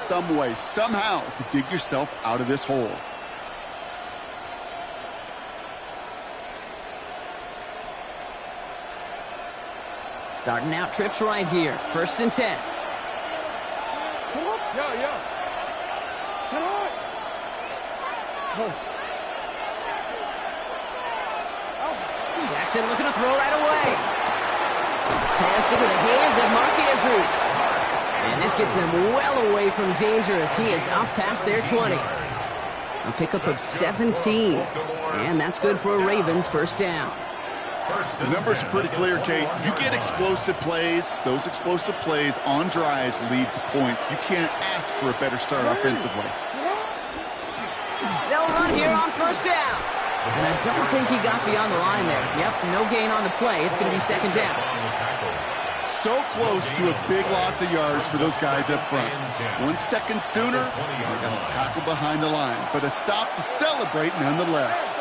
some way, somehow, to dig yourself out of this hole. Starting out trips right here. 1st and 10. Jackson looking to throw right away. Pass into the hands of Mark Andrews. And this gets them well away from danger as he is up past their 20. A pickup of 17. And that's good for a Ravens 1st down. The numbers are pretty clear, Kate. You get explosive plays. Those explosive plays on drives lead to points. You can't ask for a better start offensively. They'll run here on 1st down. And I don't think he got beyond the line there. Yep, no gain on the play. It's going to be 2nd down. So close to a big loss of yards for those guys up front. 1 second sooner, they're going to tackle behind the line. But a stop to celebrate nonetheless.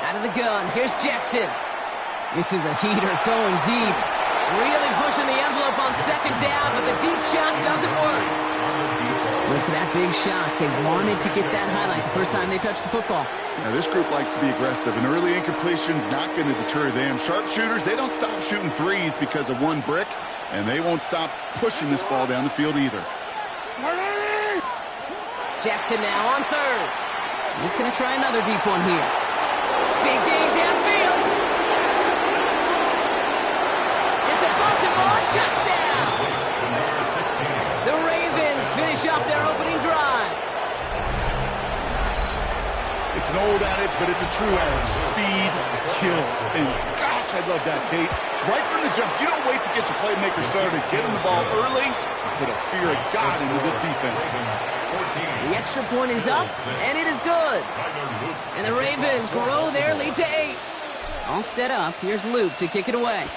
Out of the gun, here's Jackson. This is a heater going deep. Really pushing the envelope on 2nd down, but the deep shot doesn't work. Went for that big shot. They wanted to get that highlight the first time they touched the football. Now, this group likes to be aggressive, and early incompletion's not going to deter them. Sharpshooters, they don't stop shooting threes because of one brick, and they won't stop pushing this ball down the field either. Jackson now on 3rd. He's going to try another deep one here. Big gain downfield. It's a Baltimore touchdown. The Ravens finish off their opening drive. It's an old adage, but it's a true adage. Speed kills. And gosh, I love that, Kate. Right from the jump, you don't wait to get your playmaker started. Get him the ball early. Put a fear of God into this defense. The extra point is up, and it is good. And the Ravens grow their lead to 8. All set up. Here's Luke to kick it away.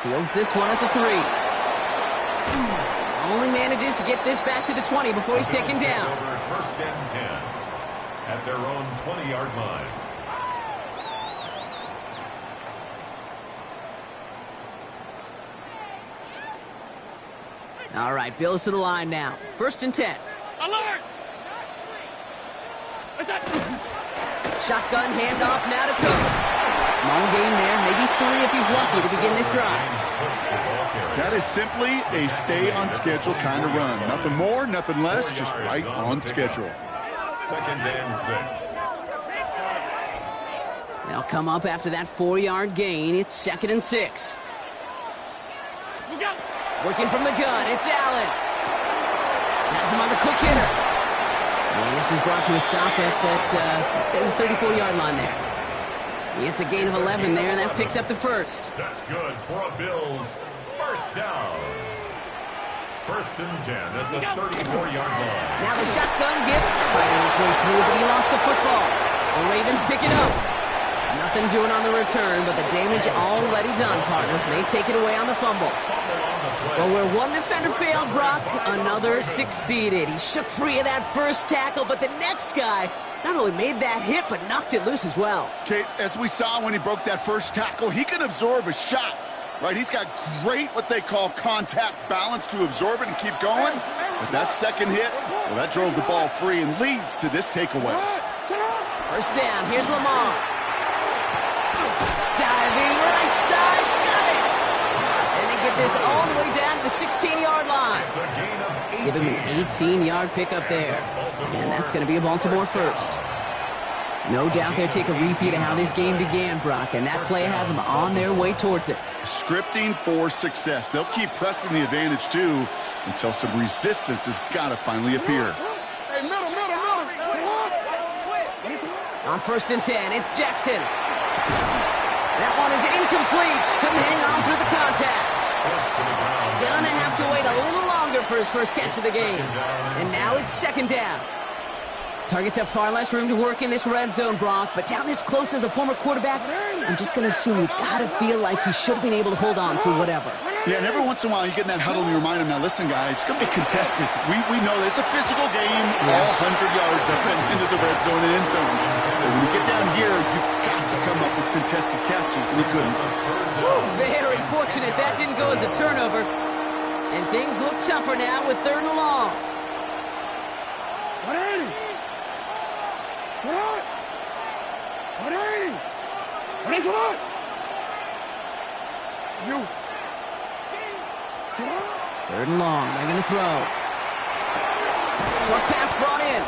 Fields this one at the 3. Only manages to get this back to the 20 before he's taken down. 1st and 10 at their own 20-yard line. All right, Bills to the line now. 1st and 10. Alert! Shotgun handoff now to Cook. Small gain there, maybe 3 if he's lucky to begin this drive. That is simply a stay-on-schedule kind of run. Nothing more, nothing less, just right on schedule. 2nd and 6. They'll come up after that 4-yard gain. It's 2nd and 6. Working from the gun, it's Allen. Has him on the quick hitter. And this is brought to a stop at let's say the 34-yard line there. It's a gain of 11 there, and that picks up the 1st. That's good for a Bills 1st down. 1st and 10 at the 34-yard line. Now the shotgun give. Fighting his way through, but he lost the football. The Ravens pick it up. Nothing doing on the return, but the damage already done, partner. They take it away on the fumble. Well, where one defender failed, Brock, another succeeded. He shook free of that first tackle, but the next guy not only made that hit, but knocked it loose as well. Kate, as we saw when he broke that first tackle, he can absorb a shot, right? He's got great, what they call contact balance to absorb it and keep going. But that second hit, well, that drove the ball free and leads to this takeaway. 1st down, here's Lamar. Diving right side, got it! And they get this all the way down to the 16-yard line. Give him an 18-yard pickup there. And that's going to be a Baltimore 1st. No doubt they'll take a repeat of how this game began, Brock, and that play has them on their way towards it. Scripting for success. They'll keep pressing the advantage, too, until some resistance has got to finally appear. On 1st and 10, it's Jackson. That one is incomplete. Couldn't hang on through the contact. Gonna have to wait a little longer for his first catch of the game. And now it's 2nd down. Targets have far less room to work in this red zone, Brock, but down this close as a former quarterback, I'm just going to assume you got to feel like he should have been able to hold on through whatever. Yeah, and every once in a while you get in that huddle and you remind him, now listen, guys, it's going to be contested. We know this. It's a physical game, all 100 yards up and into the red zone and end zone. But when you get down here, you've got to come up with contested catches, and he couldn't. Very fortunate that didn't go as a turnover. And things look tougher now with 3rd and long. Third and long, they're going to throw. Short pass brought in.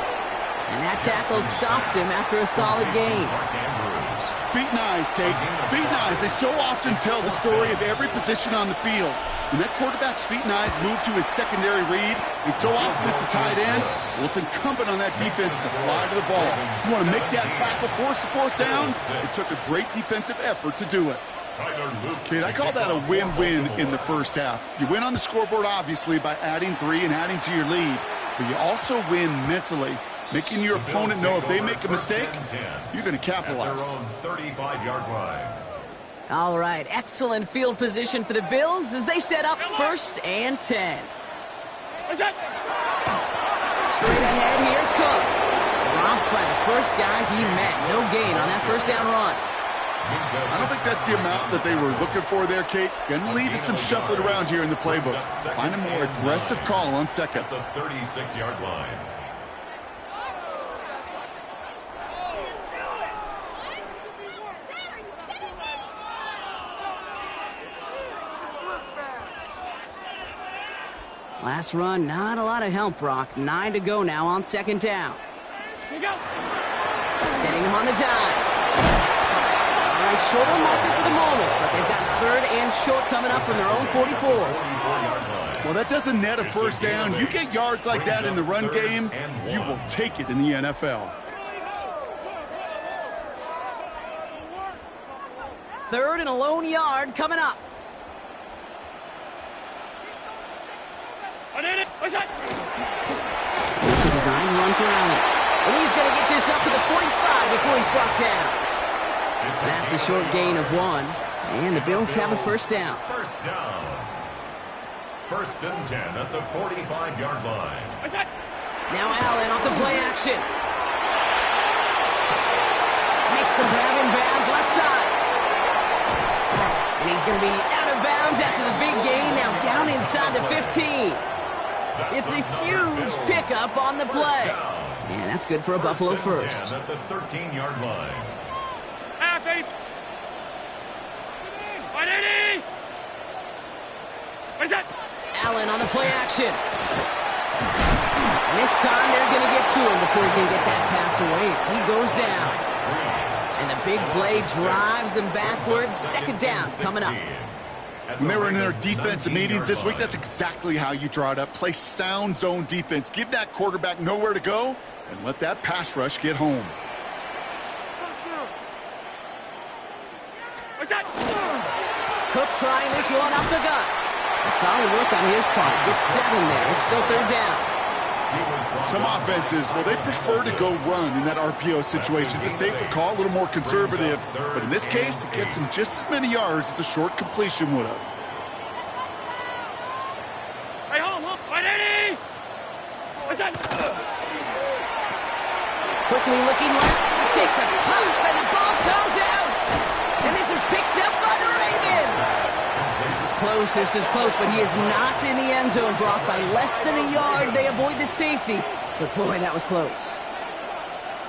And that tackle stops him after a solid gain. Feet and eyes, Kate. Feet and eyes. They so often tell the story of every position on the field. When that quarterback's feet and eyes move to his secondary read, and so often it's a tight end, well, it's incumbent on that defense to fly to the ball. You want to make that tackle, force the 4th down? It took a great defensive effort to do it. Kid, I call that a win-win in the first half. You win on the scoreboard, obviously, by adding 3 and adding to your lead, but you also win mentally, making your opponent know if they make a mistake, you're going to capitalize. At their own 35-yard line. All right, excellent field position for the Bills as they set up 1st and 10. Straight ahead, here's Cook. Dropped by the first guy he met. No gain on that 1st down run. I don't think that's the amount that they were looking for there, Kate. Going to lead to some shuffling around here in the playbook. Find a more aggressive call on 2nd. At the 36-yard line. Last run, not a lot of help, Brock. 9 to go now on 2nd down. Setting him on the dive. All right, short on marker for the moment, but they've got 3rd and short coming up from their own 44. Well, that doesn't net a 1st down. You get yards like that in the run game, you will take it in the NFL. 3rd and a lone yard coming up. It's a design run for Allen. And he's going to get this up to the 45 before he's brought down. That's a short gain of 1. And the Bills have a 1st down. 1st down. 1st and 10 at the 45-yard line. Now Allen off the play action. Makes the grab in bounds left side. And he's going to be out of bounds after the big gain. Now down inside the 15. It's a huge pickup on the play. And that's good for a Buffalo 1st. At the 13-yard line. Allen on the play action. And this time they're going to get to him before he can get that pass away as he goes down. And the big play drives them backwards. 2nd down coming up. When they were in their defensive meetings this week, that's exactly how you draw it up. Play sound zone defense. Give that quarterback nowhere to go and let that pass rush get home. Cook trying this one up the gut. Solid work on his part. Gets 7 there. It's still 3rd down. Some offenses, well, they prefer to go run in that RPO situation. It's a safer call, a little more conservative. But in this case, it gets them just as many yards as a short completion would have. Quickly looking left. Takes a pump, and the ball comes out. And this is picked up by the Ravens. This is close, but he is not in the end zone, Brock. By less than a yard, they avoid the safety. But boy, that was close.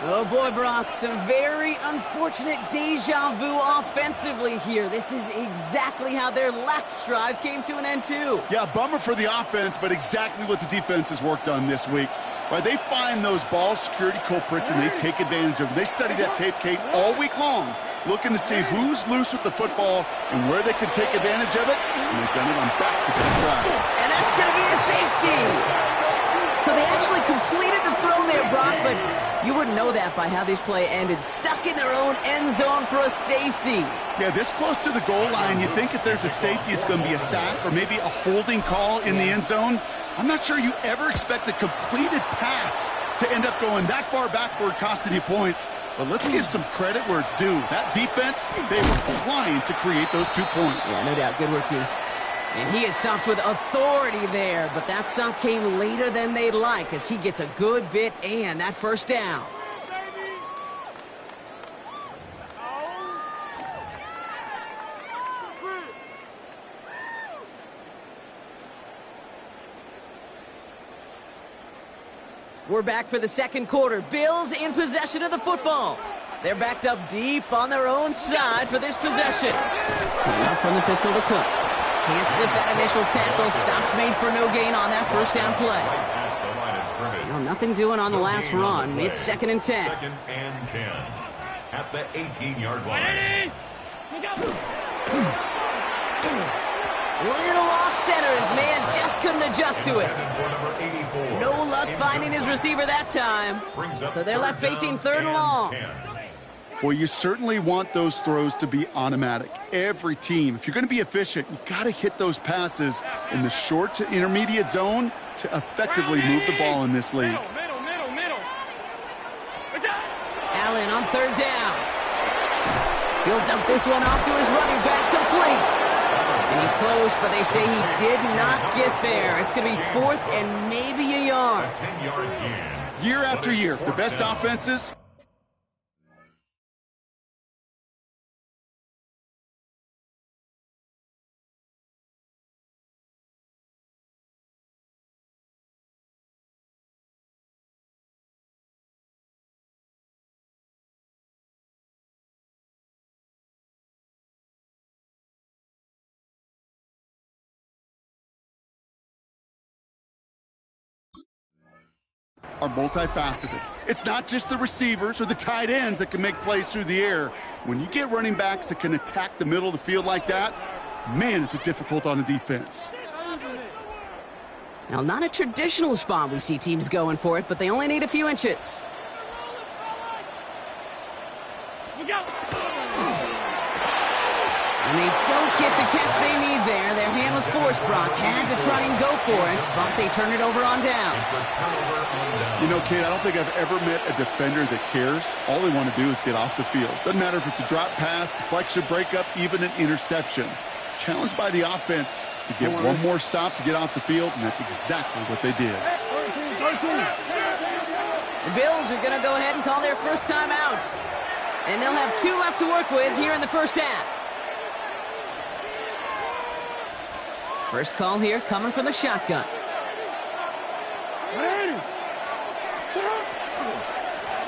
Oh boy, Brock, some very unfortunate deja vu offensively here. This is exactly how their last drive came to an end too. Yeah, bummer for the offense, but exactly what the defense has worked on this week. Right, they find those ball security culprits and they take advantage of them. They study that tape, Kate, all week long, looking to see who's loose with the football and where they can take advantage of it. And they've done it on back-to-back drives. And that's going to be a safety. So they actually completed the throw there, Brock, but you wouldn't know that by how this play ended. Stuck in their own end zone for a safety. Yeah, this close to the goal line, you think if there's a safety, it's going to be a sack or maybe a holding call in the end zone. I'm not sure you ever expect a completed pass to end up going that far backward, costing you points. But let's give some credit where it's due. That defense, they were flying to create those 2 points. Yeah, no doubt. Good work, dude. And he is stopped with authority there, but that stop came later than they'd like as he gets a good bit and that 1st down. We're back for the second quarter. Bills in possession of the football. They're backed up deep on their own side for this possession. Up from the pistol to Cook. Can't slip that initial tackle. Stops made for no gain on that first down play. Nothing doing on the last run. It's 2nd and 10. 2nd and 10 at the 18-yard line. Little off center. His man just couldn't adjust to it. No luck finding his receiver that time. So they're left facing 3rd and long. Well, you certainly want those throws to be automatic. Every team, if you're going to be efficient, you got to hit those passes in the short to intermediate zone to effectively move the ball in this league. Allen on 3rd down. He'll dump this one off to his running back, complete. And he's close, but they say he did not get there. It's going to be 4th and maybe a yard. Year after year, the best offenses. Are multifaceted. It's not just the receivers or the tight ends that can make plays through the air. When you get running backs that can attack the middle of the field like that, man, is it difficult on a defense. Now, not a traditional spot we see teams going for it, but they only need a few inches. And they don't get the catch they need there. Their hand was forced, Brock. Had to try and go for it, but they turn it over on downs. You know, Kate, I don't think I've ever met a defender that cares. All they want to do is get off the field. Doesn't matter if it's a drop pass, deflection, breakup, even an interception. Challenged by the offense to get one more stop to get off the field, and that's exactly what they did. The Bills are going to go ahead and call their first time out. And they'll have 2 left to work with here in the first half. First call here coming from the shotgun.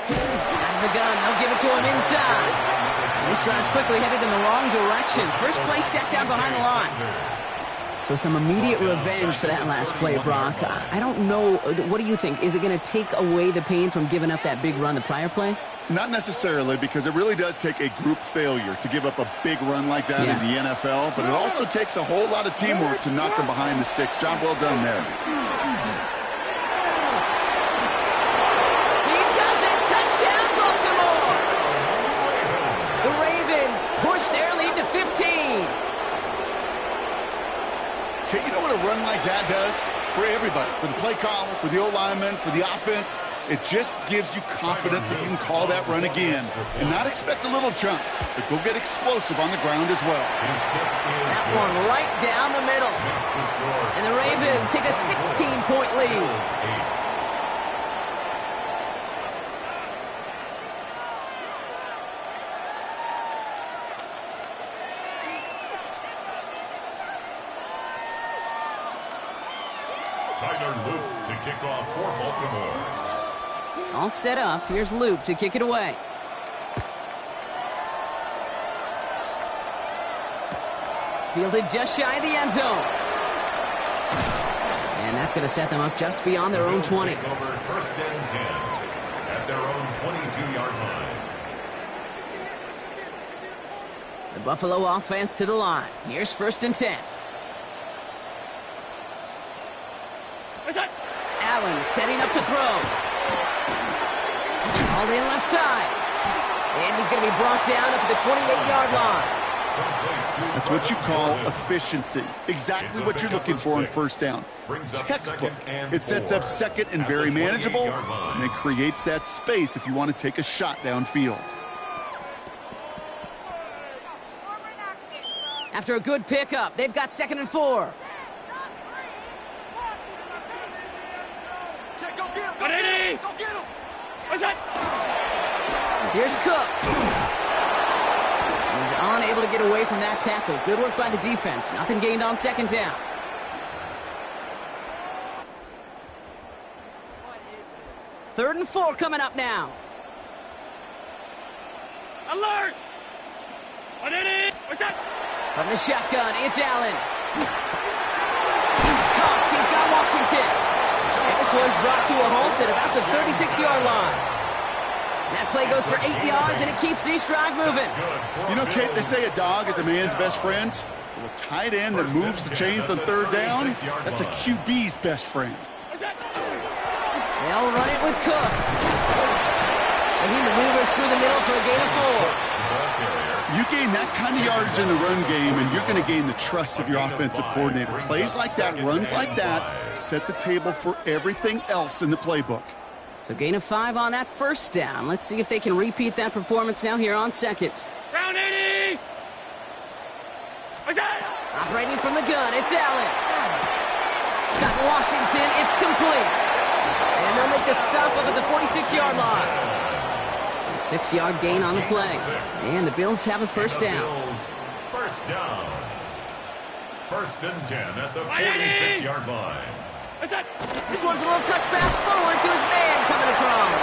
Out of the gun, they'll give it to him inside. And this drive's quickly headed in the wrong direction. First play set down behind the line. So some immediate revenge for that last play, Brock. I don't know. What do you think? Is it going to take away the pain from giving up that big run the prior play? Not necessarily, because it really does take a group failure to give up a big run like that in the NFL, but it also takes a whole lot of teamwork to knock them behind the sticks. Job well done there. He does it! Touchdown, Baltimore! The Ravens push their lead to 15. Okay, you know what a run like that does for everybody? For the play caller, for the O-lineman, for the offense? It just gives you confidence that you can call that run again and not expect a little chunk, but go get explosive on the ground as well. That one right down the middle. And the Ravens take a 16-point lead. Tyler Luke to kick off for Baltimore. All set up. Here's Luke to kick it away. Fielded just shy of the end zone. And that's going to set them up just beyond their own 20. Over 1st and 10 at their own 22-yard line. The Buffalo offense to the line. Here's 1st and 10. Allen setting up to throw. All in left side. And he's going to be brought down up at the 28-yard line. That's what you call efficiency. Exactly what you're looking for on first down. Textbook. It sets up 2nd and very manageable, and it creates that space if you want to take a shot downfield. After a good pickup, they've got 2nd and 4. Here's Cook. He's unable to get away from that tackle. Good work by the defense. Nothing gained on 2nd down. 3rd and 4 coming up now. Alert! What's that? From the shotgun, it's Allen. He's caught. He's got Washington. And this one's brought to a halt at about the 36-yard line. That play goes for 8 yards, and it keeps this drive moving. You know, Kate, they say a dog is a man's best friend. Well, a tight end that moves the chains on 3rd down, that's a QB's best friend. They'll run it with Cook. And he maneuvers through the middle for a gain of 4. You gain that kind of yardage in the run game, and you're going to gain the trust of your offensive coordinator. Plays like that, runs like that, set the table for everything else in the playbook. So gain of 5 on that 1st down. Let's see if they can repeat that performance now here on 2nd. Round 80! What's that? Operating from the gun, it's Allen. Got Washington, it's complete. And they'll make the stop up at the 46-yard line. A 6-yard gain on the play. And the Bills have a 1st down. 1st down. 1st and 10 at the 46-yard line. This one's a little touch pass forward to his man coming across.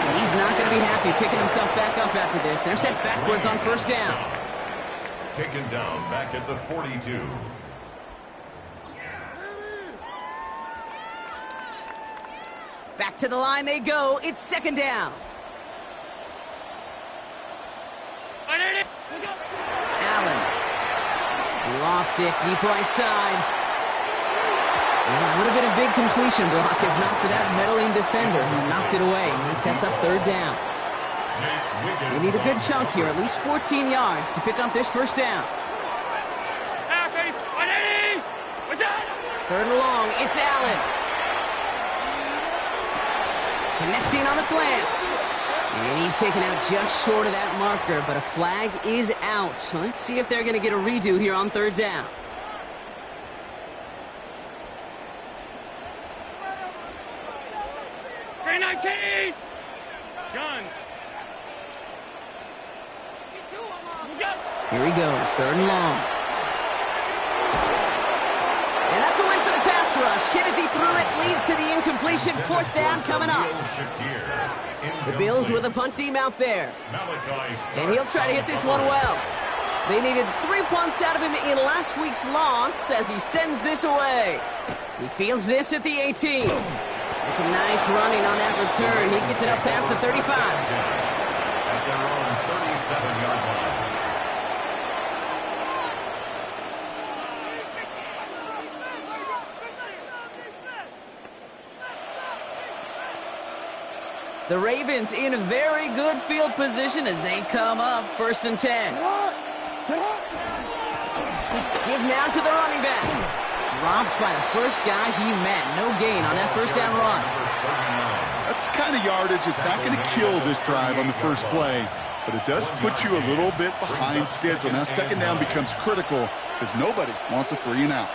And he's not going to be happy picking himself back up after this. They're sent backwards on 1st down. Taken down back at the 42. Back to the line they go. It's 2nd down. Allen lofts it deep right side. And it would have been a big completion block if not for that meddling defender who knocked it away. It sets up 3rd down. They need a good chunk here, at least 14 yards to pick up this 1st down. 3rd and long, it's Allen. Connecting on the slant. And he's taken out just short of that marker, but a flag is out. So let's see if they're going to get a redo here on 3rd down. Gun. Here he goes, 3rd and long. And that's a win for the pass rush. Hit as he threw it, leads to the incompletion. 4th down coming up. The Bills with a punt team out there. And he'll try to hit this one well. They needed 3 punts out of him in last week's loss as he sends this away. He fields this at the 18. It's a nice running on that return. He gets it up past the 35. At their own 37-yard line. The Ravens in a very good field position as they come up 1st and 10. Give now to the running back. Dropped by the first guy he met. No gain on that 1st down run. That's the kind of yardage it's not going to kill this drive on the first play, but it does put you a little bit behind schedule. Now 2nd down becomes critical because nobody wants a 3 and out.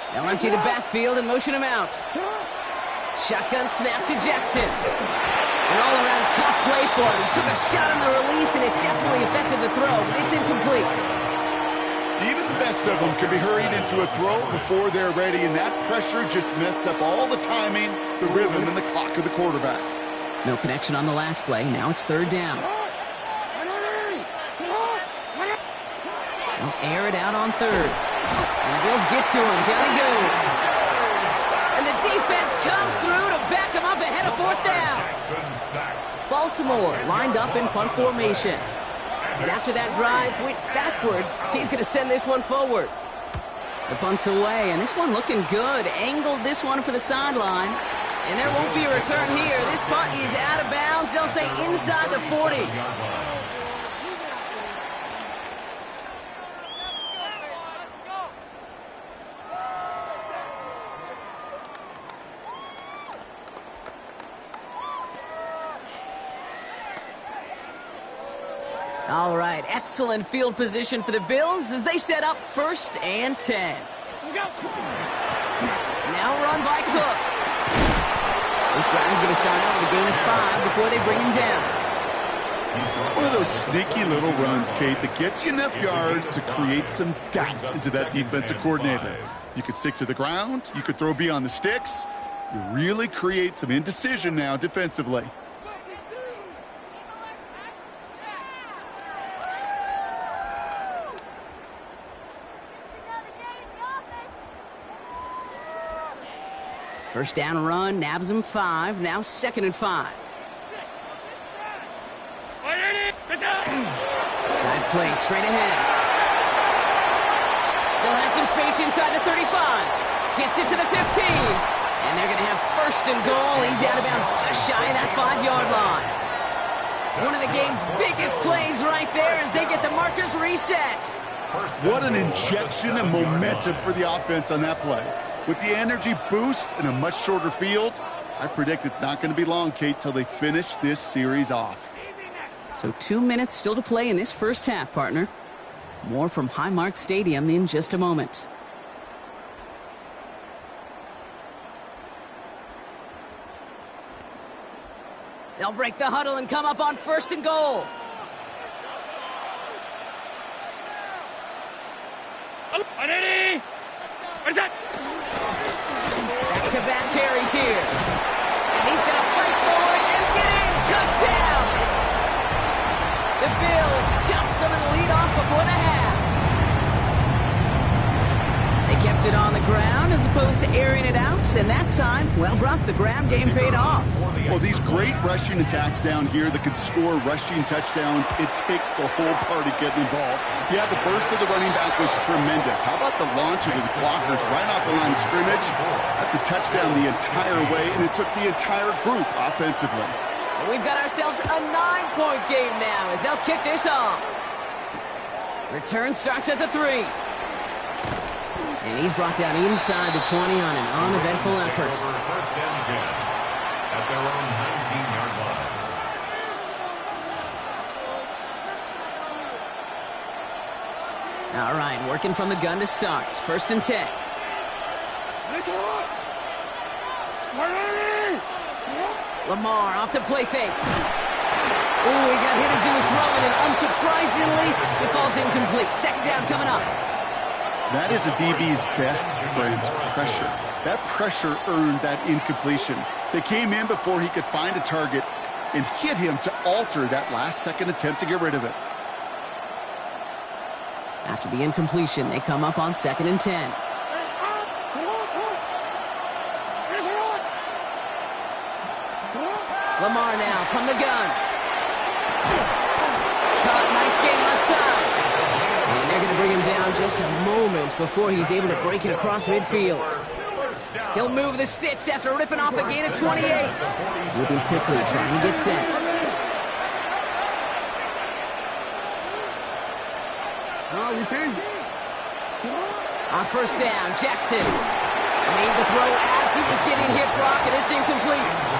They'll empty the backfield and motion him out. Shotgun snap to Jackson. An all-around tough play for him. He took a shot on the release, and it definitely affected the throw. It's incomplete. Even the best of them can be hurried into a throw before they're ready, and that pressure just messed up all the timing, the rhythm, and the clock of the quarterback. No connection on the last play. Now it's 3rd down. They'll air it out on 3rd. And the Bills get to him. Down he goes. And the defense comes through to back him up ahead of 4th down. Baltimore lined up in punt formation. And after that drive went backwards, he's going to send this one forward. The punt's away, and this one looking good. Angled this one for the sideline. And there won't be a return here. This punt is out of bounds. They'll say inside the 40. All right, excellent field position for the Bills as they set up 1st and 10. Now run by Cook. This drive is going to start out with a gain of 5 before they bring him down. It's one of those sneaky little runs, Kate, that gets you enough yards to create some doubt into that defensive coordinator. You could stick to the ground. You could throw beyond the sticks. You really create some indecision now defensively. First down run, nabs him 5. Now 2nd and 5. Dive play straight ahead. Still has some space inside the 35. Gets it to the 15. And they're going to have 1st and goal. He's out of bounds just shy of that 5-yard line. One of the game's biggest plays right there as they get the markers reset. What an injection of momentum for the offense on that play. With the energy boost in a much shorter field, I predict it's not going to be long, Kate, till they finish this series off. So 2 minutes still to play in this first half, partner. More from Highmark Stadium in just a moment. They'll break the huddle and come up on 1st and goal. Back-to-back carries here. And he's going to fight forward and get in. Touchdown! The Bills chop some of the lead off before the half. They kept it on the ground as opposed to airing it out. And that time, well, Brock, the ground game paid off. Well, these great rushing attacks down here that can score rushing touchdowns, it takes the whole party getting involved. Yeah, the burst of the running back was tremendous. How about the launch of his blockers right off the line of scrimmage? That's a touchdown the entire way, and it took the entire group offensively. So we've got ourselves a 9-point game now as they'll kick this off. Return starts at the 3. And he's brought down inside the 20 on an uneventful effort. 1st and 10 at their own 19-yard line. All right, working from the gun to start. 1st and 10. Lamar off the play fake. Ooh, he got hit as he was throwing, and unsurprisingly, it falls incomplete. 2nd down coming up. That is a DB's best friend, pressure. That pressure earned that incompletion. They came in before he could find a target and hit him to alter that last-second attempt to get rid of it. After the incompletion, they come up on 2nd and 10. Lamar now from the gun. Caught, nice game left side. And they're going to bring him down just a moment before he's able to break it across midfield. He'll move the sticks after ripping off a gain of 28. Moving quickly, trying to get set. On 1st down, Jackson made the throw as he was getting hit, Brock, and it's incomplete.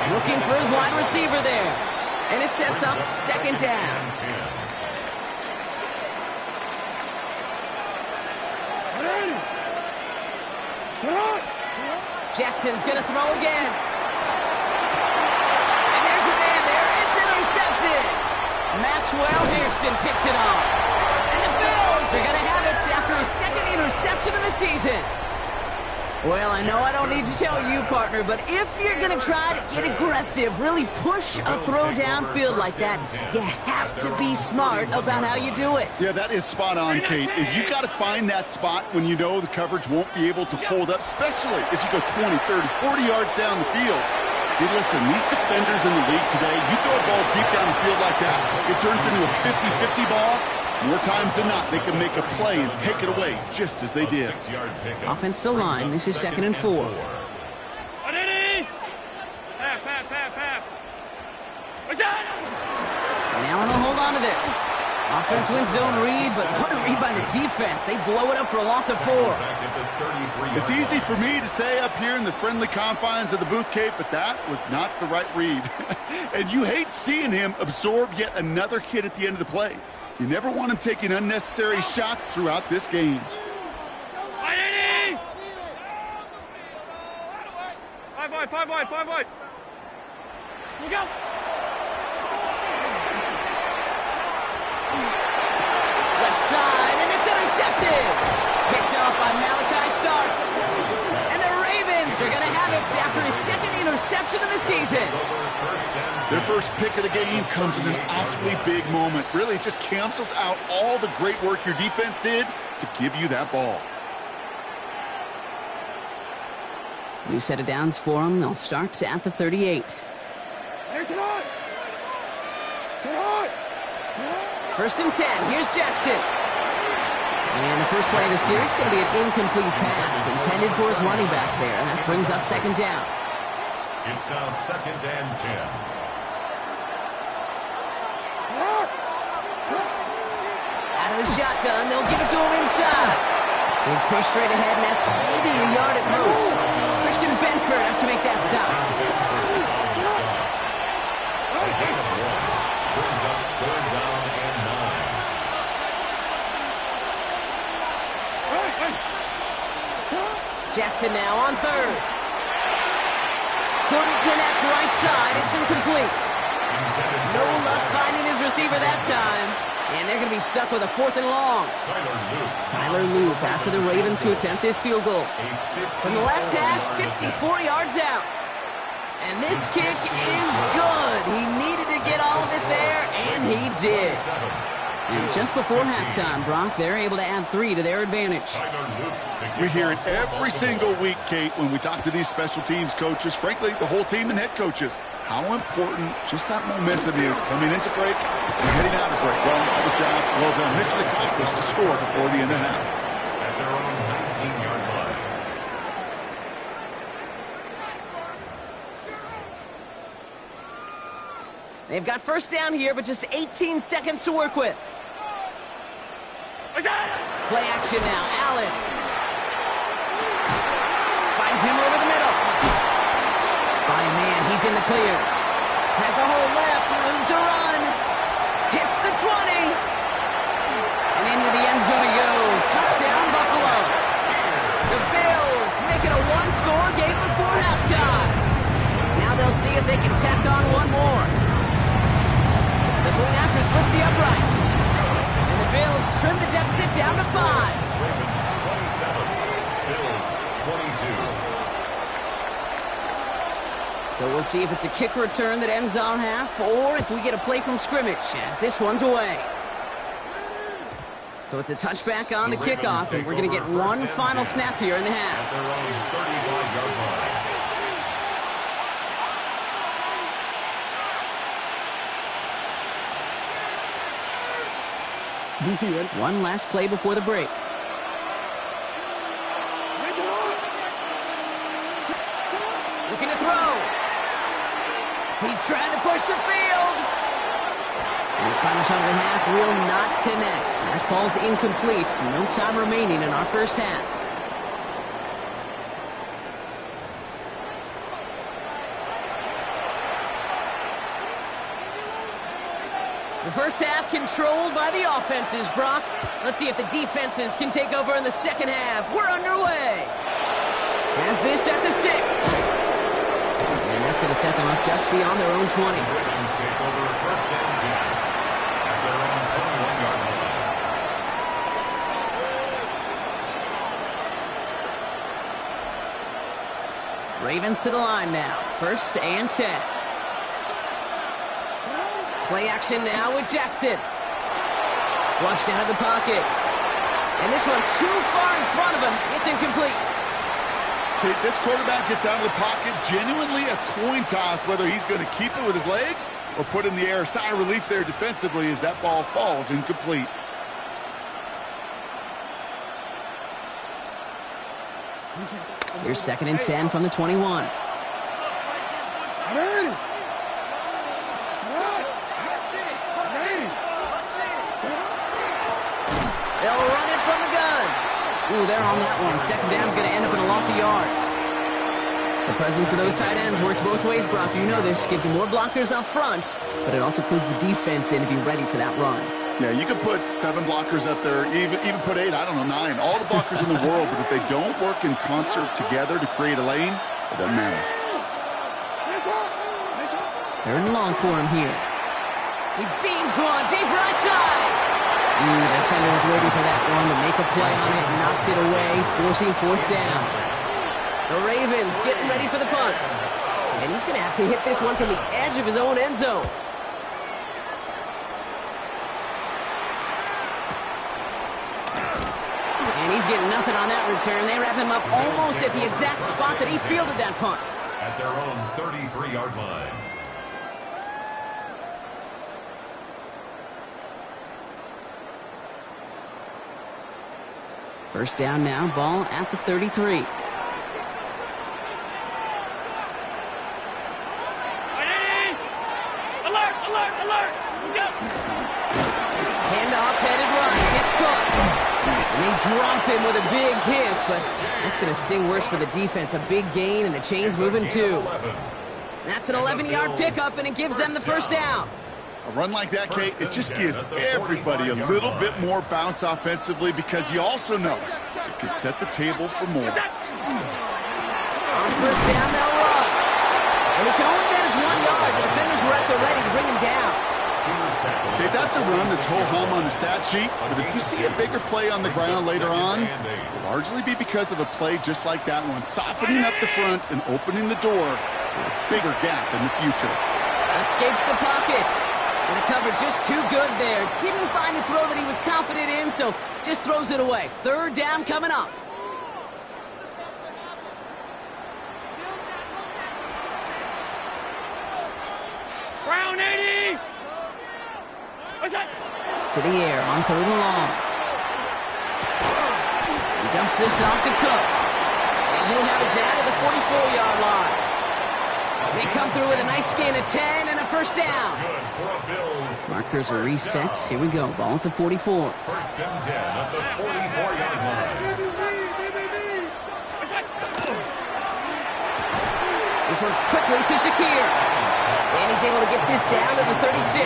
Looking for his wide receiver there. And it sets up 2nd down. Jackson's going to throw again. And there's a man there. It's intercepted. Maxwell Hairston picks it off. And the Bills are going to have it after his 2nd interception of the season. Well, I know I don't need to tell you, partner, but if you're going to try to get aggressive, really push a throw downfield like that, you have to be smart about how you do it. Yeah, that is spot on, Kate. If you got to find that spot when you know the coverage won't be able to hold up, especially as you go 20, 30, 40 yards down the field. Hey, listen, these defenders in the league today, you throw a ball deep down the field like that, it turns into a 50-50 ball. More times than not, they can make a play and take it away, just as they did. Offense to line. This is 2nd and 4. And Allen will hold on to this. Offense wins zone read, but what a read by the defense. They blow it up for a loss of 4. It's easy for me to say up here in the friendly confines of the booth, Kate, but that was not the right read. And you hate seeing him absorb yet another hit at the end of the play. You never want him taking unnecessary shots throughout this game. 5 wide. We go. Left side, and it's intercepted. Picked off by Malachi after his second interception of the season. Their first pick of the game comes in an awfully big moment. Really, it just cancels out all the great work your defense did to give you that ball. New set of downs for them. They'll start at the 38. First and 10. Here's Jackson. And the first play of the series is going to be an incomplete pass intended for his running back there. That brings up second down. It's now 2nd and 10. Out of the shotgun, they'll give it to him inside. He's pushed straight ahead, and that's maybe a yard at most. Christian Benford up to make that stop. A gain of 1 brings up 3rd down and 9. Jackson now on 3rd. Couldn't connect right side. It's incomplete. No luck finding his receiver that time. And they're going to be stuck with a 4th and long. Tyler Loop after the Ravens to attempt this field goal. From the left hash, 54 yards out. And this kick is good. He needed to get all of it there, and he did. And just before halftime, Brock, they're able to add 3 to their advantage. We hear it every single week, Kate, when we talk to these special teams coaches, frankly, the whole team and head coaches, how important just that momentum is coming into break and heading out of break. Well, that was job well done. Mission accomplished to score before the end of half. At their own 19-yard line. They've got first down here, but just 18 seconds to work with. Play action now. Allen finds him over the middle. By a man, he's in the clear. Has a hole left, room to run. Hits the 20. And into the end zone he goes. Touchdown, Buffalo. The Bills make it a one-score game before halftime. Now they'll see if they can tack on one more. The point after splits the uprights. And the Bills trim the deficit down to 5. Ravens 27, Bills 22. So we'll see if it's a kick return that ends on half, or if we get a play from scrimmage, as this one's away. So it's a touchback on the kickoff, and we're going to get one final snap here in the half. At their own 35-yard line. One last play before the break. Looking to throw. He's trying to push the field. And his final shot of the half will not connect. That falls incomplete. No time remaining in our first half. The first half controlled by the offenses, Brock. Let's see if the defenses can take over in the second half. We're underway. Has this at the 6. And that's going to set them up just beyond their own 20. Ravens take over 1st and 10 at their own 21-yard line. Ravens to the line now. 1st and 10. Play action now with Jackson. Flushed out of the pocket. And this one too far in front of him. It's incomplete. Kate, this quarterback gets out of the pocket, genuinely a coin toss whether he's going to keep it with his legs or put it in the air. Sigh of relief there defensively as that ball falls incomplete. Here's 2nd and 10 from the 21. They'll run it from the gun. Ooh, they're on that one. Second down's going to end up in a loss of yards. The presence of those tight ends works both ways, Brock. You know this. Gives them more blockers up front, but it also clues the defense in to be ready for that run. Yeah, you could put 7 blockers up there, even put 8, I don't know, 9. All the blockers in the world, but if they don't work in concert together to create a lane, it doesn't matter. 3rd and long for him here. He beams one deep right side. The defender was waiting for that one to make a play on it, knocked it away, forcing 4th down. The Ravens getting ready for the punt. And he's going to have to hit this one from the edge of his own end zone. And he's getting nothing on that return. They wrap him up almost at the exact spot that he fielded that punt. At their own 33-yard line. First down now, ball at the 33. Alert, alert, alert! Go! Handoff, headed right. It's caught. And they drop him with a big hit, but that's going to sting worse for the defense. A big gain, and the chain's moving too. That's an 11-yard pickup, and it gives them the first down. A run like that, Kate, it just gives everybody a little bit more bounce offensively because you also know it can set the table for more. On first down, they'll run. And he can only manage 1 yard. The defenders were at the ready to bring him down. Okay, that's a run that's ho-hum on the stat sheet, but if you see a bigger play on the ground later on, it'll largely be because of a play just like that one, softening up the front and opening the door for a bigger gap in the future. Escapes the pocket. And the cover just too good there. Didn't find the throw that he was confident in, so just throws it away. Third down coming up. Brown 80! What's that? To the air on third and long. He dumps this off to Cook. And he'll have it down to the 44-yard line. They come through with a nice gain of 10 and a first down. Markers are reset. Here we go. Ball at the 44. First and 10 at the 44-yard line. This one's quickly to Shakir. And he's able to get this down to the 36.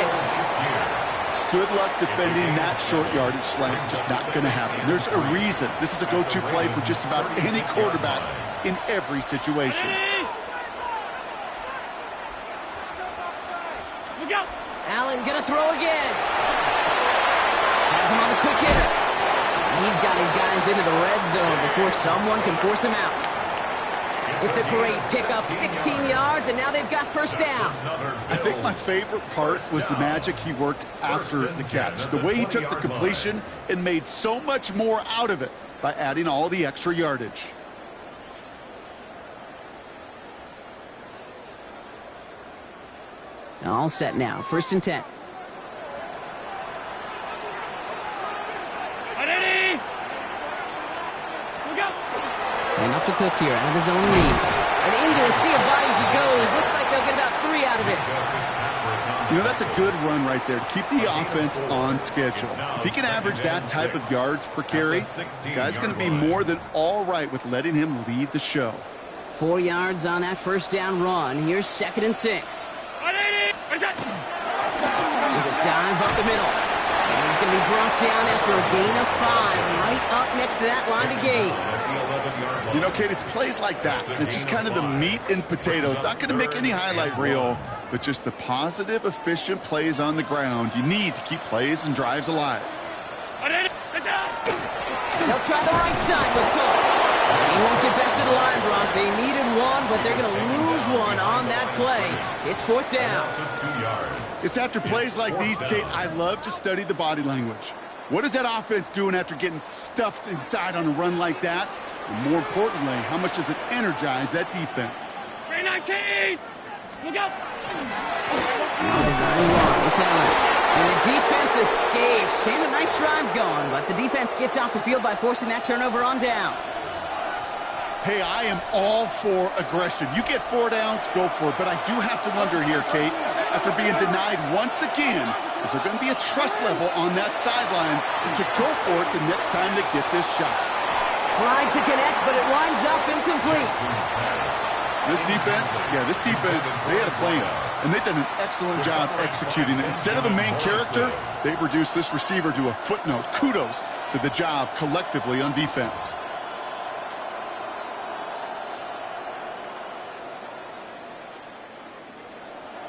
Good luck defending that short yardage slant. Just not going to happen. There's a reason. This is a go-to play for just about any quarterback in every situation. Allen gonna throw again. Has him on the quick hitter. He's got his guys into the red zone before someone can force him out. It's a great pickup, 16 yards, and now they've got first down. I think my favorite part was the magic he worked after the catch. The way he took the completion and made so much more out of it by adding all the extra yardage. All set now. First and 10. And off to Cook here, out of his own lead. And into a sea of bodies he goes. Looks like they'll get about 3 out of it. You know, that's a good run right there to keep the offense on schedule. If he can average that type of yards per carry, this guy's going to be more than all right with letting him lead the show. 4 yards on that first down run. Here's second and 6. There's a dive up the middle. And he's going to be brought down after a gain of 5, right up next to that line of gain. You know, Kate, it's plays like that. It's just kind of the meat and potatoes. Not going to make any highlight reel, but just the positive, efficient plays on the ground. You need to keep plays and drives alive. They'll try the right side with Cook. He won't get back to the line, Brock. They needed one, but they're going to lose one on that play. It's fourth down. It's after plays like these, Kate, I love to study the body language. What is that offense doing after getting stuffed inside on a run like that? And more importantly, how much does it energize that defense? 319! Look out! Design one. It's Allen. And the defense escapes. And a nice drive going, but the defense gets off the field by forcing that turnover on downs. Hey, I am all for aggression. You get 4 downs, go for it. But I do have to wonder here, Kate, after being denied once again, is there going to be a trust level on that sidelines to go for it the next time they get this shot? Tried to connect, but it lines up incomplete. This defense, they had a plan. And they've done an excellent job executing it. Instead of a main character, they've reduced this receiver to a footnote. Kudos to the job collectively on defense.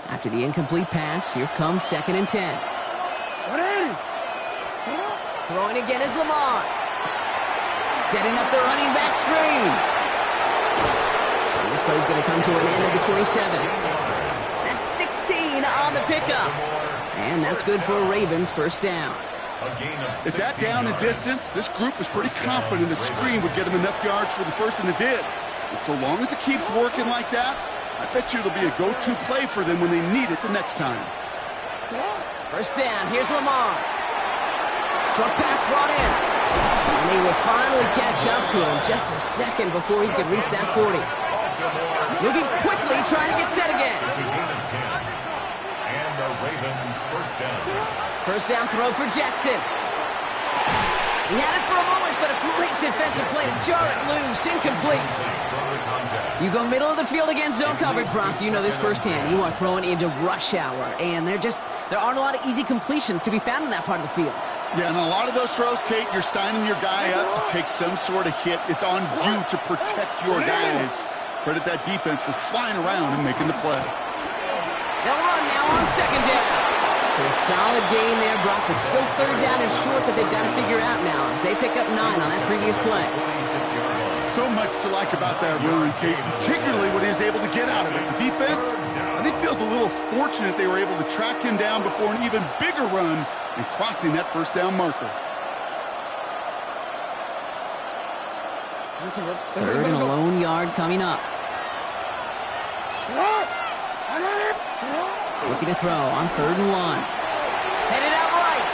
After the incomplete pass, here comes second and 10. Throwing again is Lamar. Setting up the running back screen. play's going to come to an end at the 27. That's 16 on the pickup. And that's good for a Ravens first down. At that down and distance, this group was pretty confident the screen would get them enough yards for the first, and it did. And so long as it keeps working like that, I bet you it'll be a go-to play for them when they need it the next time. First down, here's Lamar. Short pass brought in. And he will finally catch up to him just a second before he could reach that 40. Moving quickly, trying to get set again. It's a gain of 10. And the Raven first down. First down throw for Jackson. He had it for a moment, but a great defensive play to jar it loose. Incomplete. You go middle of the field against zone coverage, Brock. You know this firsthand. You are throwing into rush hour, and there aren't a lot of easy completions to be found in that part of the field. Yeah, and a lot of those throws, Kate, you're signing your guy up to take some sort of hit. It's on you to protect your guys. Credit that defense for flying around and making the play. They'll run now on second down. So a solid gain there, Brock, but still third down and short that they've got to figure out now as they pick up 9 on that previous play. So much to like about that run, Kate, particularly what he was able to get out of it. The defense, I think, feels a little fortunate they were able to track him down before an even bigger run and crossing that first down marker. Third and a lone yard coming up. Looking to throw on 3rd and 1. Headed out right.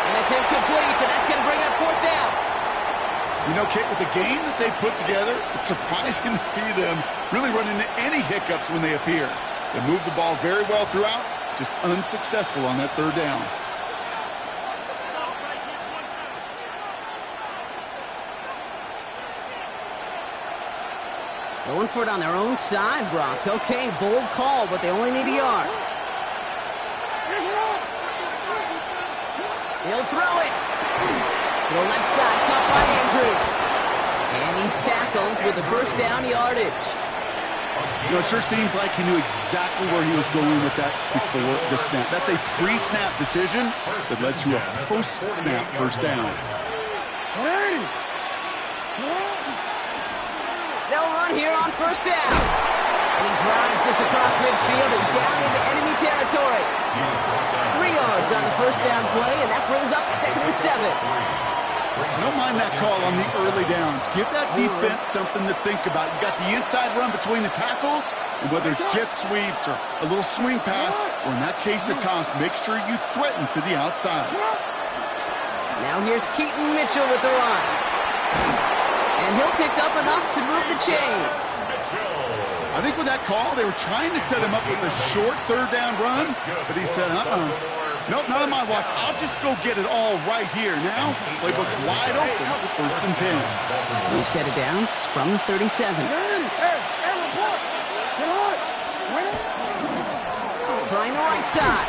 And it's incomplete, and that's going to bring up 4th down. You know, Kate, with the game that they put together, it's surprising to see them really run into any hiccups when they appear. They move the ball very well throughout, just unsuccessful on that 3rd down. Going for it on their own side, Brock. Okay, bold call, but they only need a yard. He'll throw it. To the left side, caught by Andrews. And he's tackled with the first down yardage. You know, it sure seems like he knew exactly where he was going with that before the snap. That's a pre-snap decision that led to a post-snap first down. They'll run here on first down. And he drives this across midfield and down into enemy territory. 3 yards on the first down play, and that brings up 2nd and 7. I don't mind that call on the early downs. Give that defense something to think about. You got the inside run between the tackles, and whether it's jet sweeps or a little swing pass, or in that case a toss, make sure you threaten to the outside. Now here's Keaton Mitchell with the run. And he'll pick up enough to move the chains. I think with that call, they were trying to set him up with a short 3rd down run, but he said, nope, not on my watch. I'll just go get it all right here. Now, playbook's wide open for 1st and 10. We've set it down from the 37. Trying the right side.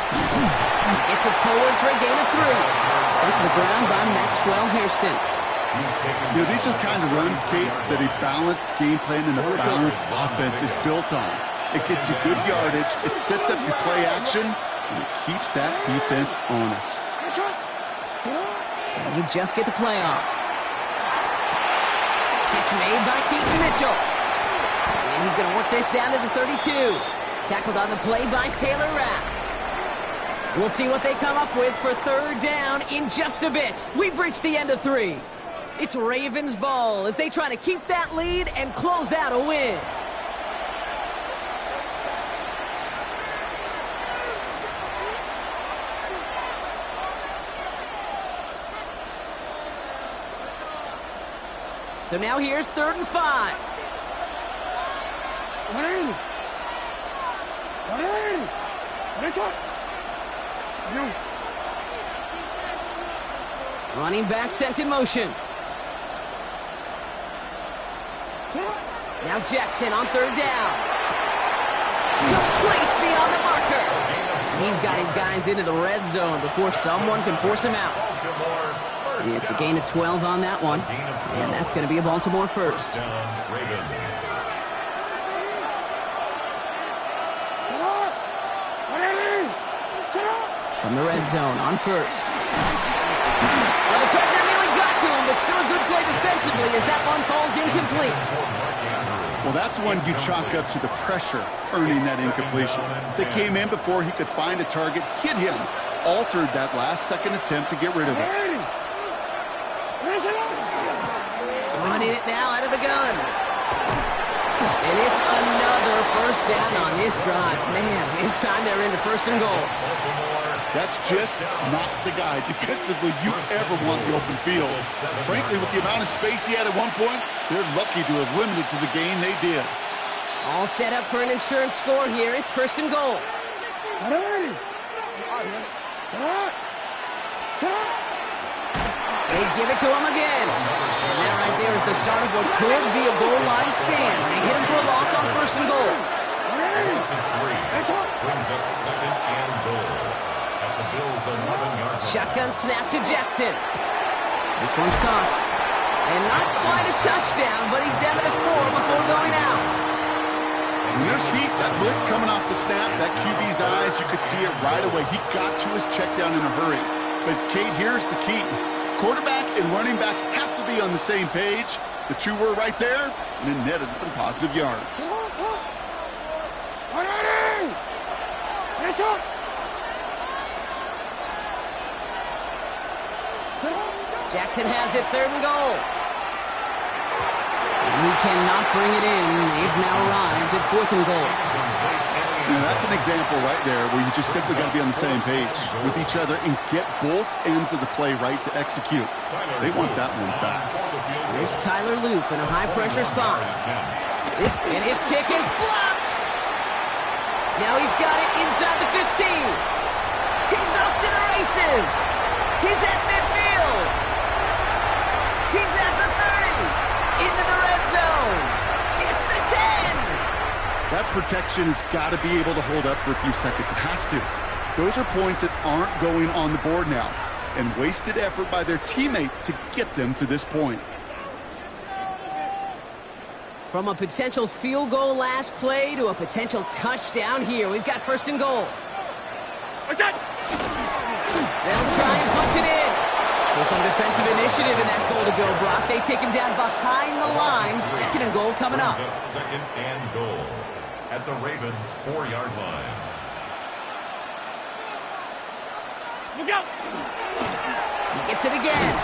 It's a forward for a gain of 3. Sent to the ground by Maxwell Hairston. You know, these are the kind of runs, Kate, that a balanced game plan and a balanced offense is built on. It gets you good yardage, it sets up your play action, and it keeps that defense honest. And you just get the play off. Catch made by Keaton Mitchell. And he's going to work this down to the 32. Tackled on the play by Taylor Rapp. We'll see what they come up with for 3rd down in just a bit. We've reached the end of 3. It's Ravens ball as they try to keep that lead and close out a win. So now here's 3rd and 5. Running back sent in motion. Now Jackson on 3rd down. Complete beyond the marker. He's got his guys into the red zone before someone can force him out. It's a gain of 12 on that one. And that's going to be a Baltimore first. From the red zone on first. Well, the pressure nearly got to him, but still a good play defensively as that one falls incomplete. Well, that's one you chalk up to the pressure earning that incompletion. They came in before he could find a target, hit him, altered that last-second attempt to get rid of it. Running it now out of the gun. And it's another first down on this drive. Man, this time they're into first and goal. That's just not the guy defensively you ever want the open field. Frankly, with the amount of space he had at one point, they're lucky to have limited to the gain they did. All set up for an insurance score here. It's first and goal. They give it to him again. And that right there is the start of what could be a goal line stand. They hit him for a loss on first and goal. Brings up second and goal. At the Bills' 11-yard line. Shotgun snap to Jackson. This one's caught. And not quite a touchdown, but he's down to the 4 before going out. When there's heat, that blitz coming off the snap, that QB's eyes, you could see it right away. He got to his check down in a hurry. But, Kate, here's the key. Quarterback and running back have to be on the same page. The two were right there, and it netted some positive yards. Jackson has it, third and goal. And he cannot bring it in. They've now arrived at fourth and goal. Now, that's an example right there where you just simply got to be on the same page with each other and get both ends of the play right to execute. They want that one back. Here's Tyler Loop in a high-pressure spot. And his kick is blocked. Now he's got it inside the 15. He's off to the races. He's at midfield. He's at the 30. Into the red zone. Gets the 10. That protection has got to be able to hold up for a few seconds. It has to. Those are points that aren't going on the board now, and wasted effort by their teammates to get them to this point. From a potential field goal last play to a potential touchdown here, we've got first and goal. What's that? They'll try and punch it in. So some defensive initiative in that goal to go, Brock. They take him down behind the line. Second and goal coming up. Second and goal at the Ravens' 4-yard line. Look out! He gets it again.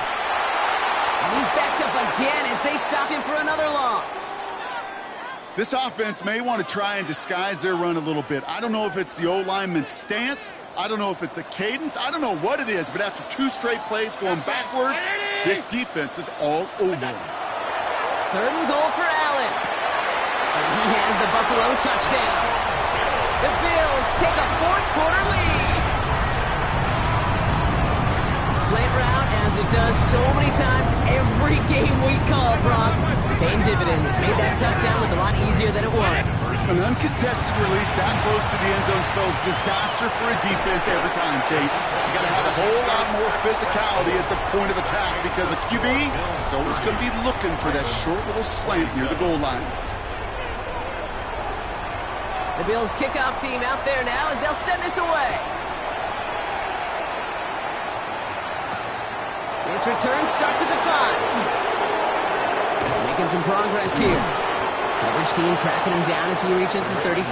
And he's backed up again as they stop him for another loss. This offense may want to try and disguise their run a little bit. I don't know if it's the O-lineman's stance. I don't know if it's a cadence. I don't know what it is, but after 2 straight plays going backwards, this defense is all over them. Third and goal for Allen. And he has the Buffalo touchdown. The Bills take a fourth-quarter lead. Slant route, as it does so many times every game we call, Brock. Paying dividends. Made that touchdown look a lot easier than it was. An uncontested release that close to the end zone spells disaster for a defense every time, Kate. You got to have a whole lot more physicality at the point of attack because a QB is always going to be looking for that short little slant near the goal line. The Bills kickoff team out there now as they'll send this away. This return starts at the 5. Making some progress here. Coverage team tracking him down as he reaches the 35.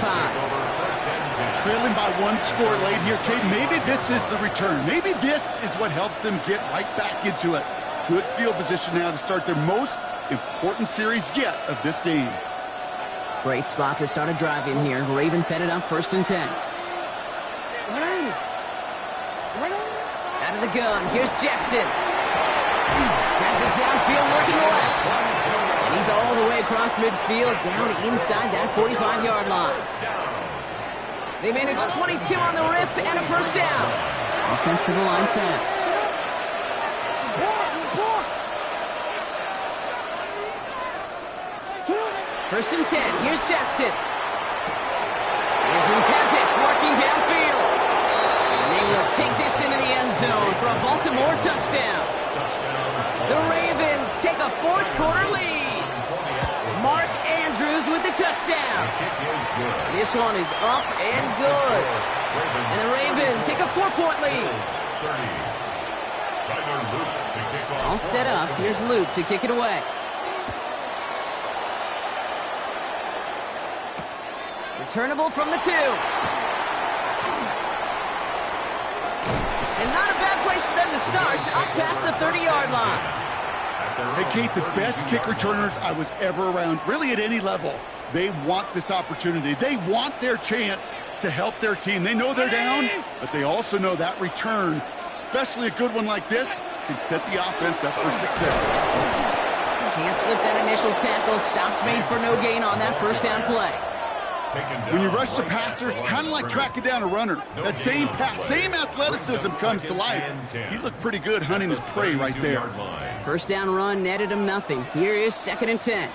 Trailing by 1 score late here, Kate. Maybe this is the return. Maybe this is what helps them get right back into it. Good field position now to start their most important series yet of this game. Great spot to start a drive in here. Ravens set it up first and 10. Out of the gun, here's Jackson. Has it downfield, working left. And he's all the way across midfield, down inside that 45-yard line. They managed 22 on the rip and a first down. Offensive line fast. First and 10, here's Jackson. Andrews has it, working downfield. And they will take this into the end zone for a Baltimore touchdown. The Ravens take a fourth-quarter lead. Mark Andrews with the touchdown. This one is up and good. And the Ravens take a 4-point lead. Tyler Luke to kick off. All set up. Here's Luke to kick it away. Returnable from the 2. And not a bad place for them to start, up past the 30-yard line. Hey, Kate, the best kick returners I was ever around, really at any level, they want this opportunity. They want their chance to help their team. They know they're down, but they also know that return, especially a good one like this, can set the offense up for success. Can't slip that initial tackle. Stops made for no gain on that first down play. When you rush the passer, it's kind of like tracking down a runner. That same pass, same athleticism comes to life. He looked pretty good hunting his prey right there. First down run netted him nothing. Here is 2nd and 10.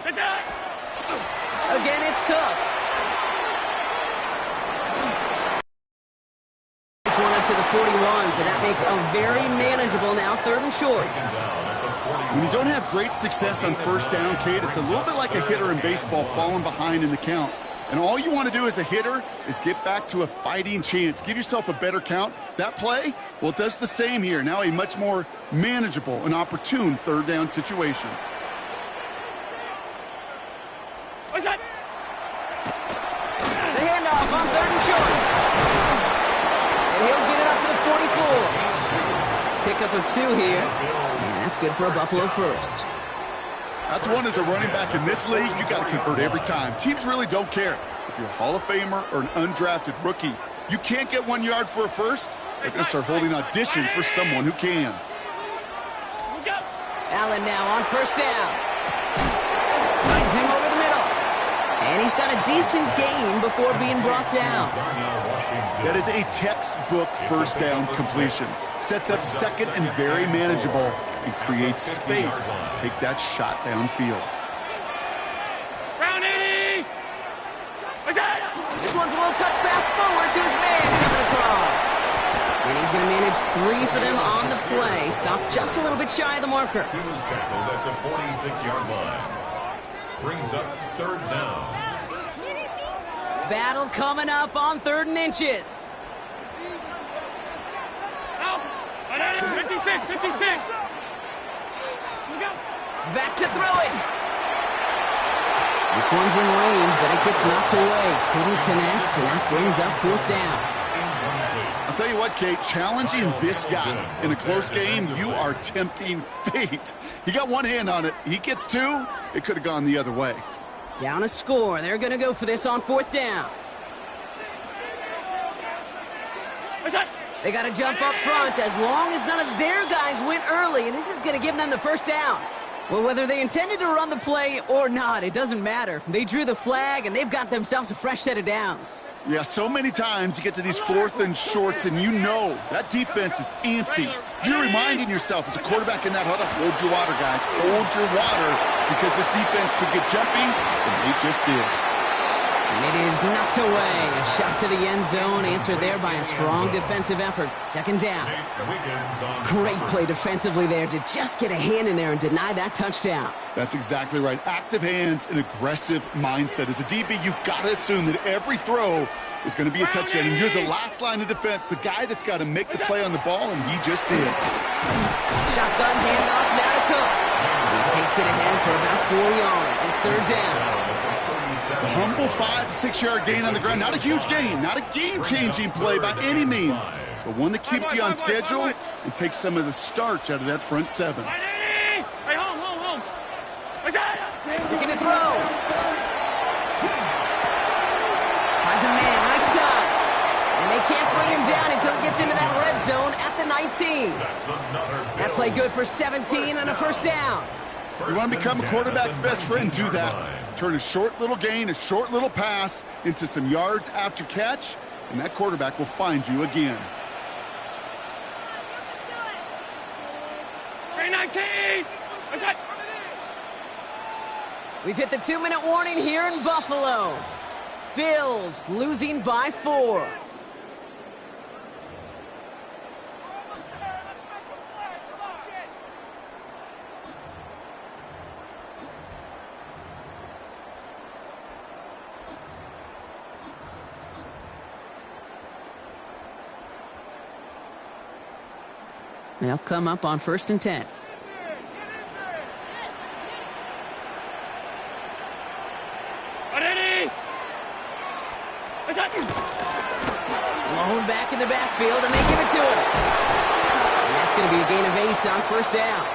Again, it's Cook. This one up to the 41, so that makes a very manageable now 3rd and short. When you don't have great success on first down, Kate, it's a little bit like a hitter in baseball falling behind in the count. And all you want to do as a hitter is get back to a fighting chance. Give yourself a better count. That play, well, it does the same here. Now a much more manageable and opportune 3rd down situation. What's that? The handoff on 3rd and short. And he'll get it up to the 44. Pickup of 2 here. And that's good for a Buffalo first. That's one as a running back in this league, you got to convert every time. Teams really don't care. If you're a Hall of Famer or an undrafted rookie, you can't get 1 yard for a first, they're going to start holding auditions for someone who can. Allen now on first down. Finds him over the middle. And he's got a decent gain before being brought down. That is a textbook first down completion. Sets up second and very manageable and creates space to take that shot downfield. Round 80! What's that? This one's a little touch pass forward to his man coming across. And he's going to manage 3 for them on the play. Stop just a little bit shy of the marker. He was tackled at the 46-yard line. Brings up 3rd down. Battle coming up on 3rd and inches. Out! 56, 56! Look out! Back to throw it. This one's in range, but it gets knocked away. Couldn't connect, and that brings up 4th down. I'll tell you what, Kate, challenging this guy in a close game, you are tempting fate. He got 1 hand on it. He gets 2. It could have gone the other way. Down a score. They're going to go for this on 4th down. What's that? They got to jump up front as long as none of their guys went early, and this is going to give them the first down. Well, whether they intended to run the play or not, it doesn't matter. They drew the flag, and they've got themselves a fresh set of downs. Yeah, so many times you get to these 4th and shorts, and you know that defense is antsy. You're reminding yourself as a quarterback in that huddle, hold your water, guys. Hold your water, because this defense could get jumping, and they just did. And it is knocked away. A shot to the end zone, answered there by a strong defensive effort. 2nd down. Great play defensively there to just get a hand in there and deny that touchdown. That's exactly right. Active hands and aggressive mindset. As a DB, you've got to assume that every throw is going to be a touchdown, and you're the last line of defense, the guy that's got to make the play on the ball, and he just did. Shotgun handoff now to Cook. He takes it ahead for about 4 yards. It's 3rd down. A humble 5 to 6 yard gain on the ground. Not a huge gain, not a game-changing play by any means, but one that keeps you on schedule and takes some of the starch out of that front 7. Hey, home. What's that? Looking to throw. Finds a man right side. And they can't bring him down until he gets into that red zone at the 19. That play good for 17 and a first down. You want to become a quarterback's best friend, do that. Turn a short little gain, a short little pass into some yards after catch, and that quarterback will find you again. 319! What's that? We've hit the 2-minute warning here in Buffalo. Bills losing by 4. They'll come up on 1st and 10. Blown back in the backfield, and they give it to him. And that's going to be a gain of 8 on 1st down.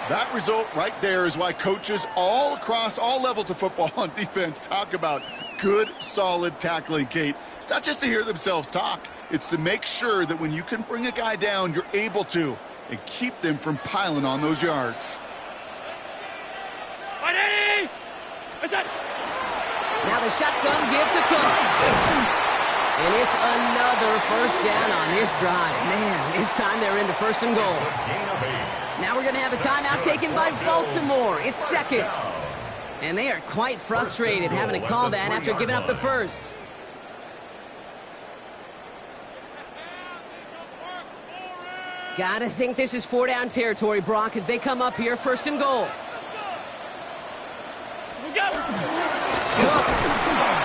That result right there is why coaches all across all levels of football on defense talk about good, solid tackling, Kate. It's not just to hear themselves talk. It's to make sure that when you can bring a guy down, you're able to, and keep them from piling on those yards. Now the shotgun give to Cook. And it's another 1st down on this drive. Man, this time they're into 1st and goal. Now we're going to have a timeout taken by Baltimore. It's 2nd. And they are quite frustrated having to call that after giving up the 1st. Gotta think this is 4-down territory, Brock, as they come up here 1st and goal. Cook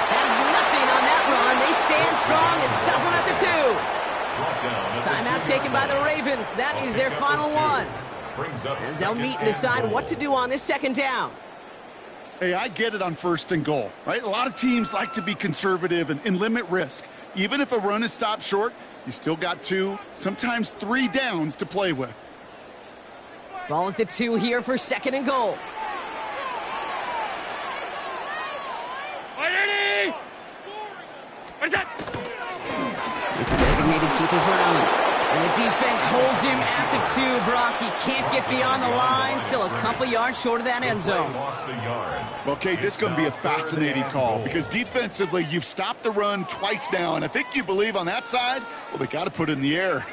has nothing on that run. They stand strong and stop him at the 2. Timeout taken by the Ravens. That is their final one. As they'll meet and decide what to do on this 2nd down. Hey, I get it on 1st and goal, right? A lot of teams like to be conservative and limit risk. Even if a run is stopped short, you still got 2, sometimes 3 downs to play with. Ball at the 2 here for 2nd and goal. It's a designated keeper for Allen. And the defense holds him at the 2, Brock. He can't get beyond the line. Still a couple yards short of that end zone. Well, Kate, this is going to be a fascinating call because defensively, you've stopped the run twice now, and I think you believe on that side, well, they got to put it in the air.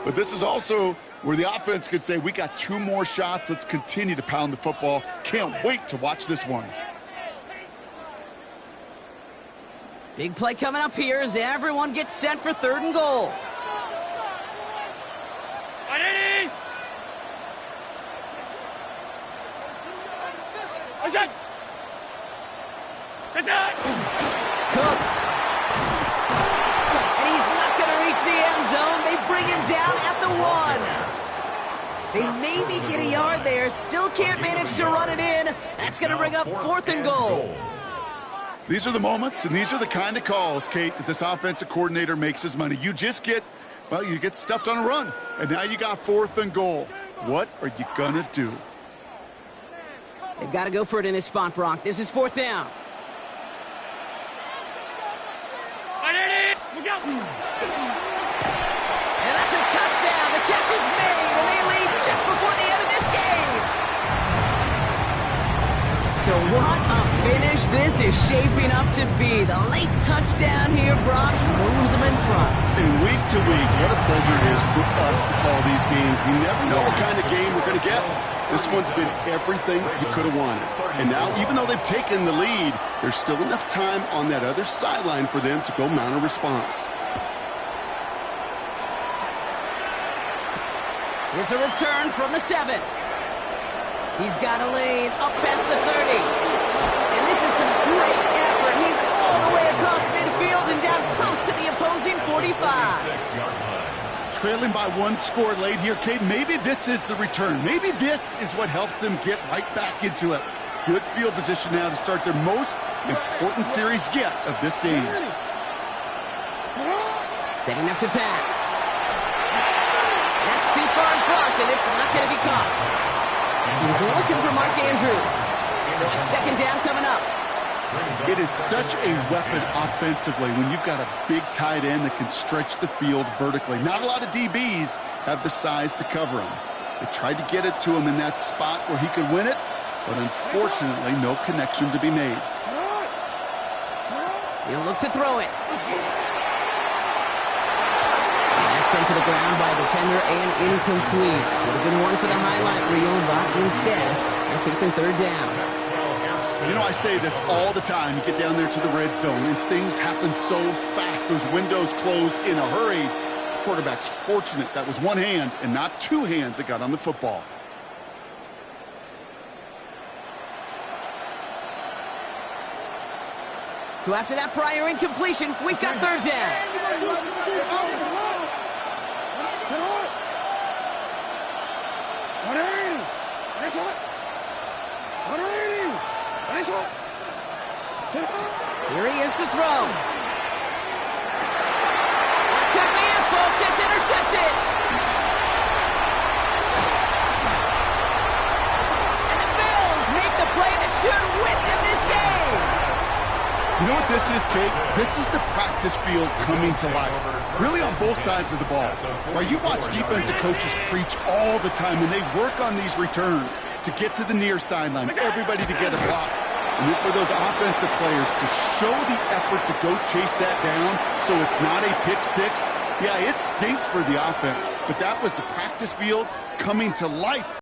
But this is also where the offense could say, we got 2 more shots. Let's continue to pound the football. Can't wait to watch this one. Big play coming up here as everyone gets set for 3rd and goal. Cook. And he's not going to reach the end zone. They bring him down at the 1. They maybe get a yard there. Still can't manage to run it in. That's going to bring up 4th and goal. These are the moments, and these are the kind of calls, Kate, that this offensive coordinator makes his money. You just get, well, you get stuffed on a run, and now you got 4th and goal. What are you going to do? They've got to go for it in this spot, Brock. This is 4th down. And that's a touchdown. The catch is made, and they lead just before the end of this game. So what a finish this is shaping up to be. The late touchdown here, Brock, moves them in front. And week to week, what a pleasure it is for us to call these games. We never know what kind of game we're going to get. This one's been everything you could have wanted. And now, even though they've taken the lead, there's still enough time on that other sideline for them to go mount a response. Here's a return from the 7. He's got a lane up past the 30. And this is some great effort. He's all the way across midfield and down close to the opposing 45. Trailing by 1 score late here, Kate. Maybe this is the return. Maybe this is what helps them get right back into it. Good field position now to start their most important series yet of this game. Setting up to pass. That's too far in front, and it's not going to be caught. He's looking for Mark Andrews. So it's 2nd down coming up. It is such a weapon offensively when you've got a big tight end that can stretch the field vertically. Not a lot of DBs have the size to cover him. They tried to get it to him in that spot where he could win it, but unfortunately, no connection to be made. He'll look to throw it. That's sent to the ground by a defender and incomplete. Would have been one for the highlight reel, but instead, they're facing 3rd down. You know, I say this all the time. You get down there to the red zone, and things happen so fast. Those windows close in a hurry. Quarterback's fortunate that was 1 hand and not 2 hands that got on the football. So after that prior incompletion, we've got 3rd down. Here he is to throw. That could be it, folks. It's intercepted. And the Bills make the play that should win them this game. You know what this is, Kate? This is the practice field coming to life. Really on both sides of the ball. While you watch defensive coaches preach all the time, and they work on these returns to get to the near sideline, everybody to get a block. And then for those offensive players to show the effort to go chase that down so it's not a pick six, yeah, it stinks for the offense. But that was the practice field coming to life.